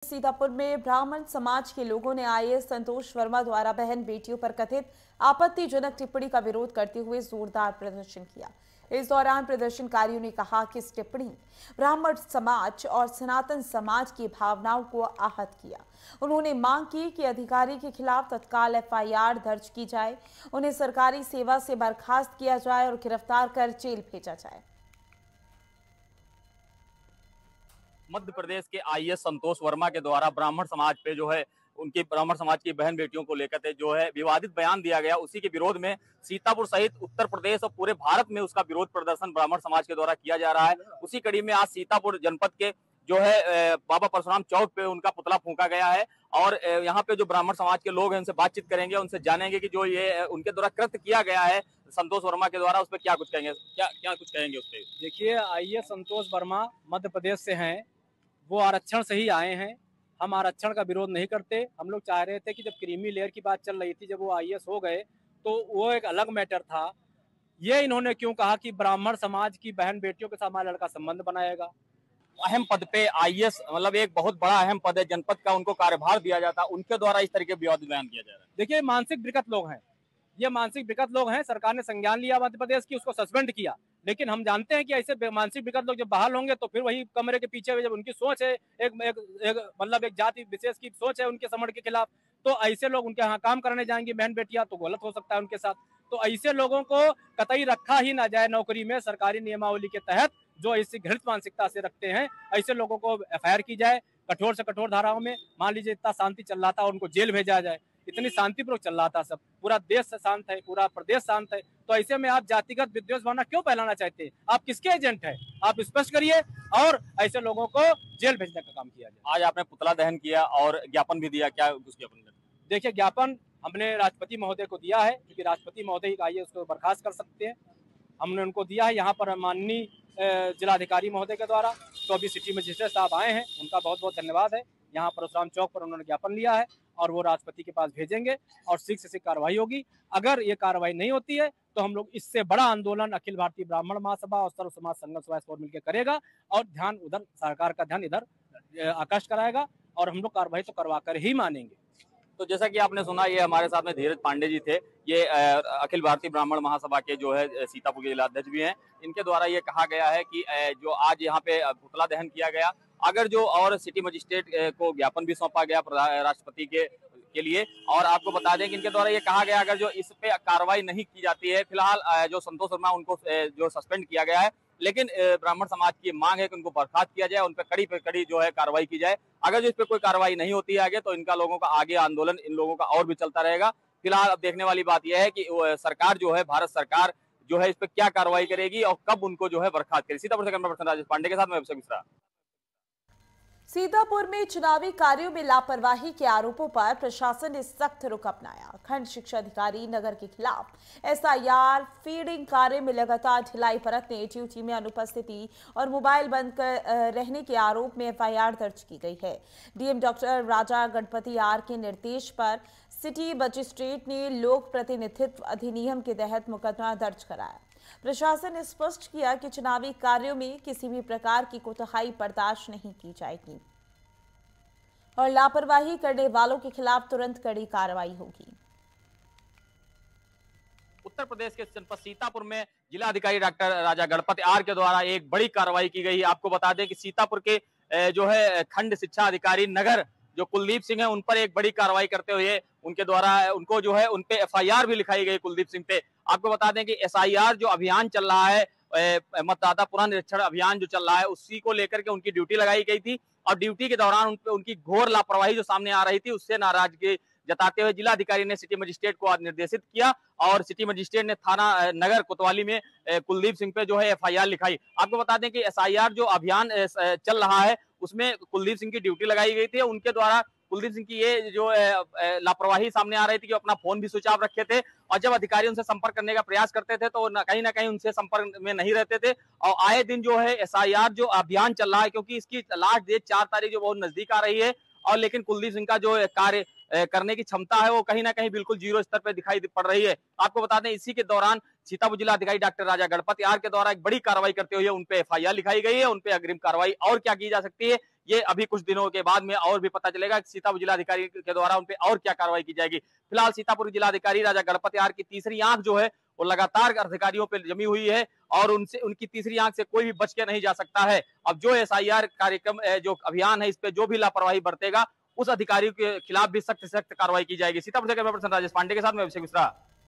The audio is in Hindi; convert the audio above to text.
सीतापुर में ब्राह्मण समाज के लोगों ने आईएएस संतोष वर्मा द्वारा बहन बेटियों पर कथित आपत्तिजनक टिप्पणी का विरोध करते हुए जोरदार प्रदर्शन किया। इस दौरान प्रदर्शनकारियों ने कहा कि इस टिप्पणी ब्राह्मण समाज और सनातन समाज की भावनाओं को आहत किया। उन्होंने मांग की कि अधिकारी के खिलाफ तत्काल एफआईआर दर्ज की जाए, उन्हें सरकारी सेवा से बर्खास्त किया जाए और गिरफ्तार कर जेल भेजा जाए। मध्य प्रदेश के आईएएस संतोष वर्मा के द्वारा ब्राह्मण समाज पे जो है उनकी ब्राह्मण समाज की बहन बेटियों को लेकर जो है विवादित बयान दिया गया, उसी के विरोध में सीतापुर सहित उत्तर प्रदेश और पूरे भारत में उसका विरोध प्रदर्शन ब्राह्मण समाज के द्वारा किया जा रहा है। उसी कड़ी में आज सीतापुर जनपद के जो है बाबा परशुराम चौक पे उनका पुतला फूंका गया है और यहाँ पे जो ब्राह्मण समाज के लोग हैं उनसे बातचीत करेंगे, उनसे जानेंगे कि जो ये उनके द्वारा कृत्य किया गया है संतोष वर्मा के द्वारा, उस पर क्या कुछ कहेंगे, क्या कुछ कहेंगे उस पर। देखिए, आईएएस संतोष वर्मा मध्य प्रदेश से हैं, वो आरक्षण से ही आए हैं। हम आरक्षण का विरोध नहीं करते। हम लोग चाह रहे थे कि जब क्रीमी लेयर की बात चल रही थी, जब वो आईएएस हो गए तो वो एक अलग मैटर था। ये इन्होंने क्यों कहा कि ब्राह्मण समाज की बहन बेटियों के साथ हमारा लड़का संबंध बनाएगा। अहम पद पे आईएएस मतलब एक बहुत बड़ा अहम पद है जनपद का, उनको कार्यभार दिया जाता है, उनके द्वारा इस तरीके विवादित बयान किया जा रहा है। देखिए, मानसिक विकृत लोग हैं, ये मानसिक विकृत लोग हैं। सरकार ने संज्ञान लिया मध्य प्रदेश की, उसको सस्पेंड किया, लेकिन हम जानते हैं कि ऐसे मानसिक विकृत लोग जब बहाल होंगे तो फिर वही कमरे के पीछे जब उनकी सोच है मतलब एक जाति विशेष की सोच है उनके समझ के खिलाफ, तो ऐसे लोग उनके यहाँ काम करने जाएंगे बहन बेटियां, तो गलत हो सकता है उनके साथ। तो ऐसे लोगों को कतई रखा ही ना जाए नौकरी में सरकारी नियमावली के तहत, जो इसी घृणित मानसिकता से रखते हैं। ऐसे लोगों को एफआईआर की जाए कठोर से कठोर धाराओं में। मान लीजिए इतना शांति चल रहा था, उनको जेल भेजा जाए। इतनी शांतिपूर्वक चल रहा था सब, पूरा देश शांत है, पूरा प्रदेश शांत है, तो ऐसे में आप जातिगत विद्वेष भावना क्यों फैलाना चाहते हैं? आप किसके एजेंट हैं? आप स्पष्ट करिए और ऐसे लोगों को जेल भेजने का काम किया जाए। आज आपने पुतला दहन किया और ज्ञापन भी दिया, क्या उस ज्ञापन? देखिए, ज्ञापन हमने राष्ट्रपति महोदय को दिया है, क्योंकि राष्ट्रपति महोदय आइए उसको बर्खास्त कर सकते हैं। हमने उनको दिया है यहाँ पर माननीय जिलाधिकारी महोदय के द्वारा, तो अभी सिटी मजिस्ट्रेट साहब आए हैं, उनका बहुत बहुत धन्यवाद है। यहाँ परशुराम चौक पर उन्होंने ज्ञापन लिया है और वो राष्ट्रपति के पास भेजेंगे और शीघ्र से कार्रवाई होगी। अगर ये कार्रवाई नहीं होती है तो हम लोग इससे बड़ा आंदोलन अखिल भारतीय ब्राह्मण महासभा और सर्व समाज संघर्ष सभा मिलकर करेगा और ध्यान उधर, सरकार का ध्यान इधर आकर्षित कराएगा और हम लोग कार्रवाई तो करवा कर ही मानेंगे। तो जैसा कि आपने सुना, ये हमारे साथ में धीरज पांडे जी थे, ये अखिल भारतीय ब्राह्मण महासभा के जो है सीतापुर के जिलाध्यक्ष भी हैं। इनके द्वारा ये कहा गया है कि जो आज यहाँ पे पुतला दहन किया गया, अगर जो और सिटी मजिस्ट्रेट को ज्ञापन भी सौंपा गया राष्ट्रपति के लिए, और आपको बता दें कि इनके द्वारा ये कहा गया अगर जो इस पे कार्रवाई नहीं की जाती है, फिलहाल जो संतोष वर्मा उनको जो सस्पेंड किया गया है, लेकिन ब्राह्मण समाज की मांग है कि उनको बर्खास्त किया जाए, उन पर कड़ी पे कड़ी जो है कार्रवाई की जाए। अगर जो इस पे कोई कार्रवाई नहीं होती है आगे, तो इनका लोगों का आगे आंदोलन इन लोगों का और भी चलता रहेगा। फिलहाल अब देखने वाली बात यह है कि सरकार जो है, भारत सरकार जो है, इस पे क्या कार्रवाई करेगी और कब उनको जो है बर्खास्त करेगी। सीतापुर से कैमरा पर्सन राजेश पांडे के साथ मैं अभिषेक मिश्रा। सीतापुर में चुनावी कार्यों में लापरवाही के आरोपों पर प्रशासन ने सख्त रुख अपनाया। खंड शिक्षा अधिकारी नगर के खिलाफ एसआईआर, फीडिंग कार्य में लगातार ढिलाई बरतने, ड्यूटी में अनुपस्थिति और मोबाइल बंद कर रहने के आरोप में एफआईआर दर्ज की गई है। DM doctor Raja Ganapathi R के निर्देश पर सिटी मजिस्ट्रेट ने लोक प्रतिनिधित्व अधिनियम के तहत मुकदमा दर्ज कराया। प्रशासन ने स्पष्ट किया कि चुनावी कार्यों में किसी भी प्रकार की कोताही बर्दाश्त नहीं की जाएगी और लापरवाही करने वालों के खिलाफ तुरंत कड़ी कार्रवाई होगी। उत्तर प्रदेश के जनपद सीतापुर में जिलाधिकारी डॉक्टर राजा गणपति आर के द्वारा एक बड़ी कार्रवाई की गई। आपको बता दें कि सीतापुर के जो है खंड शिक्षा अधिकारी नगर जो कुलदीप सिंह है, उन पर एक बड़ी कार्रवाई करते हुए उनके द्वारा उनको जो है उन पे एफआईआर भी लिखाई गई कुलदीप सिंह पे। आपको बता दें कि एसआईआर जो अभियान चल रहा है, मतदाता पुनर्निरीक्षण अभियान जो चल रहा है, उसी को लेकर के उनकी ड्यूटी लगाई गई थी और ड्यूटी के दौरान उनकी घोर लापरवाही जो सामने आ रही थी, उससे नाराजगी जताते हुए जिलाधिकारी ने सिटी मजिस्ट्रेट को निर्देशित किया और सिटी मजिस्ट्रेट ने थाना नगर कोतवाली में कुलदीप सिंह पे जो है एफआईआर लिखाई। आपको बता दें कि एसआईआर जो अभियान चल रहा है, उसमें कुलदीप सिंह की ड्यूटी लगाई गई थी। उनके द्वारा कुलदीप सिंह की ये जो लापरवाही सामने आ रही थी कि अपना फोन भी स्विच ऑफ रखे थे और जब अधिकारी उनसे संपर्क करने का प्रयास करते थे तो ना कहीं उनसे संपर्क में नहीं रहते थे। और आए दिन जो है एसआईआर जो अभियान चल रहा है, क्योंकि इसकी लास्ट डेट 4 तारीख जो बहुत नजदीक आ रही है, और लेकिन कुलदीप सिंह का जो कार्य करने की क्षमता है वो कहीं ना कहीं बिल्कुल जीरो स्तर पर दिखाई पड़ रही है। आपको बता दें इसी के दौरान सीतापुर जिलाधिकारी डॉक्टर राजा गणपति आर के द्वारा एक बड़ी कार्रवाई करते हुए उन पे एफआईआर लिखाई गई है। उन पे अग्रिम कार्रवाई और क्या की जा सकती है, ये अभी कुछ दिनों के बाद में और भी पता चलेगा कि सीतापुर जिलाधिकारी के द्वारा उन पे और क्या कार्रवाई की जाएगी। फिलहाल सीतापुर जिलाधिकारी राजा गणपत आर की तीसरी आंख जो है वो लगातार अधिकारियों पे जमी हुई है और उनसे उनकी तीसरी आंख से कोई भी बच के नहीं जा सकता है। अब जो SIR कार्यक्रम जो अभियान है, इस पे जो भी लापरवाही बरतेगा उस अधिकारी के खिलाफ भी सख्त से सख्त कार्रवाई की जाएगी। सीतापुर से कैमरा पर्सन राजेश पांडे के साथ मैं अभिषेक मिश्रा।